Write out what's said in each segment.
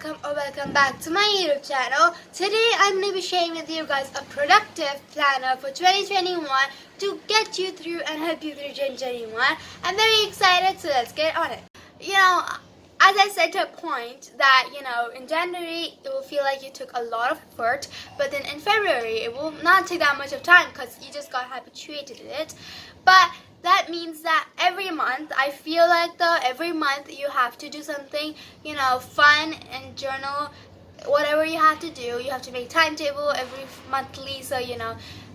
welcome back to my YouTube channel. Today I'm going to be sharing with you guys a productive planner for 2021 to get you through and help you through 2021. I'm very excited, so let's get on it. As I said to a point that, in January it will feel like you took a lot of effort, but then in February it will not take that much of time because you just got habituated to it. But that means that every month, I feel like every month you have to do something, fun and journal, whatever you have to do. You have to make timetable every monthly, so,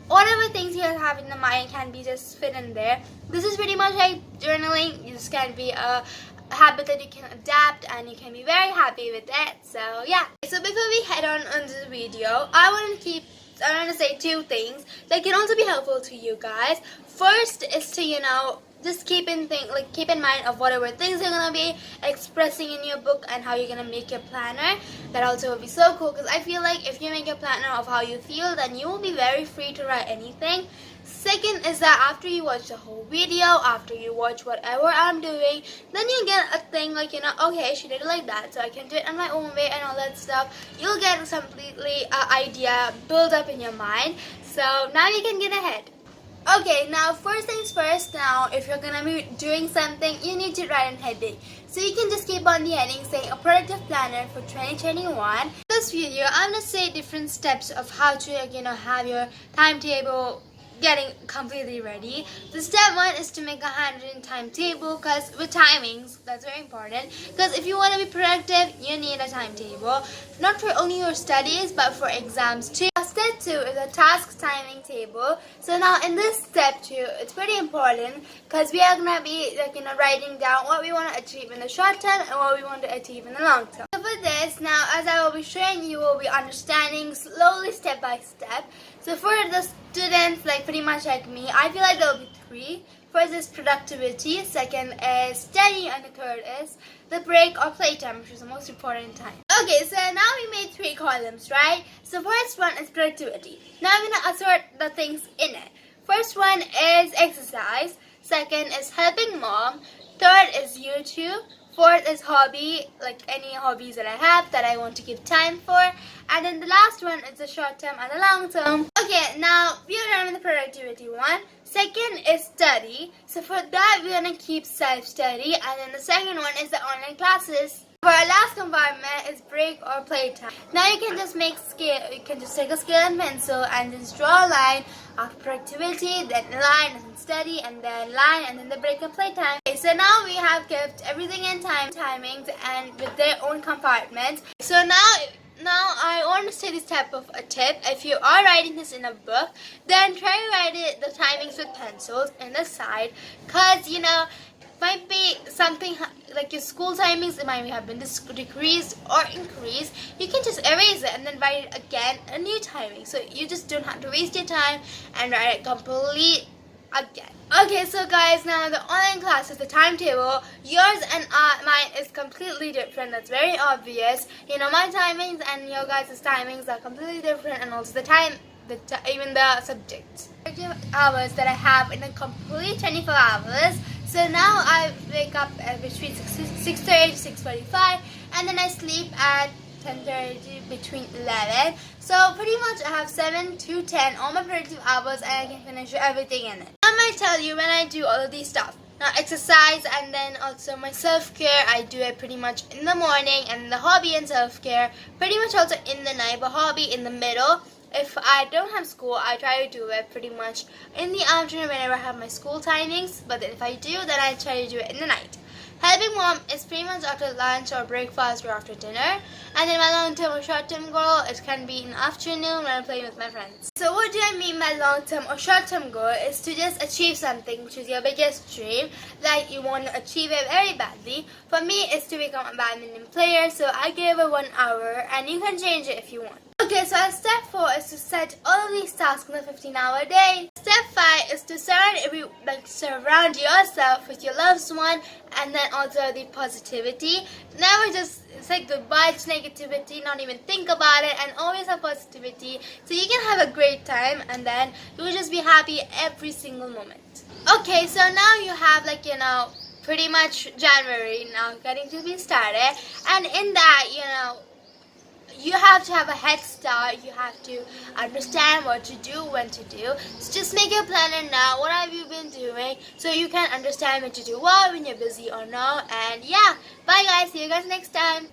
whatever things you have in the mind can be just fit in there. This is pretty much like journaling. This can be a habit that you can adapt and you can be very happy with it. So yeah. So before we head on into the video, I want to say two things that can also be helpful to you guys. First is to just keep in mind of whatever things you're gonna be expressing in your book and how you're gonna make your planner. That also will be so cool, because I feel like if you make a planner of how you feel, then you will be very free to write anything. Second is that after you watch the whole video, after you watch whatever I'm doing, then you get a thing like, okay, she did it like that, so I can do it on my own way and all that stuff. You'll get a completely idea build up in your mind. So now you can get ahead. Okay, now first things first, now if you're gonna be doing something, you need to write a heading. So you can just keep on the heading saying a productive planner for 2021. In this video, I'm gonna say different steps of how to have your timetable getting completely ready. The step one is to make a handwritten timetable, because with timings, that's very important, because if you want to be productive, you need a timetable, not for only your studies but for exams too. Step two is a task timing table. So now in this step two, it's pretty important because we are going to be writing down what we want to achieve in the short term and what we want to achieve in the long term. So for this, now as I will be showing you, will be understanding slowly step by step. So for the students pretty much like me, I feel like there will be three. First is productivity, second is study, and the third is the break or playtime, which is the most important time. Okay, so now we made three columns, right? So first one is productivity. Now I'm going to assort the things in it. First one is exercise, second is helping mom, third is YouTube, fourth is hobby, like any hobbies that I have that I want to give time for. And then the last one is the short term and the long term. Okay, now we are done with the productivity one. Second is study. So for that, we're going to keep self-study. And then the second one is the online classes. For our last compartment is break or playtime. Now you can just make scale. You can just take a scale and pencil and just draw a line after productivity, then a line, and then study, and then line, and then the break and playtime. Okay, so now we have kept everything in timings and with their own compartments. So now I want to say this type of a tip. If you are writing this in a book, then try to write the timings with pencils in the side, because might be something like your school timings, it might have been decreased or increased. You can just erase it and then write it again, a new timing, so you just don't have to waste your time and write it complete again. Okay, so guys, now the online classes, the timetable, yours and mine is completely different. That's very obvious. My timings and your guys' timings are completely different, and also the time, even the subjects. Hours that I have in a complete 24 hours. So now I wake up between 6:30 to 6:45, and then I sleep at 10:30 between 11. So pretty much I have 7 to 10 all my productive hours, and I can finish everything in it. I might tell you when I do all of these stuff. Now exercise and then also my self-care, I do it pretty much in the morning, and the hobby and self-care pretty much also in the night, but hobby in the middle. If I don't have school, I try to do it pretty much in the afternoon whenever I have my school timings, but then if I do, then I try to do it in the night. Helping mom is pretty much after lunch or breakfast or after dinner. And then my long-term or short-term goal, it can be in the afternoon when I'm playing with my friends. So what do I mean by long-term or short-term goal is to just achieve something which is your biggest dream, like you want to achieve it very badly. For me, it's to become a badminton player, so I give it 1 hour, and you can change it if you want. Okay, so step 4 is to set all of these tasks in a 15-hour day. Step 5 is to surround yourself with your loved one, and then also the positivity. Never just say goodbye to negativity, not even think about it, and always have positivity, so you can have a great time, and then you'll just be happy every single moment. Okay, so now you have pretty much January now, getting to be started, and in that, you know, you have to have a head start. You have to understand what to do, when to do. So just make a planner now. What have you been doing so you can understand when to do well, when you're busy or no. And yeah, bye guys. See you guys next time.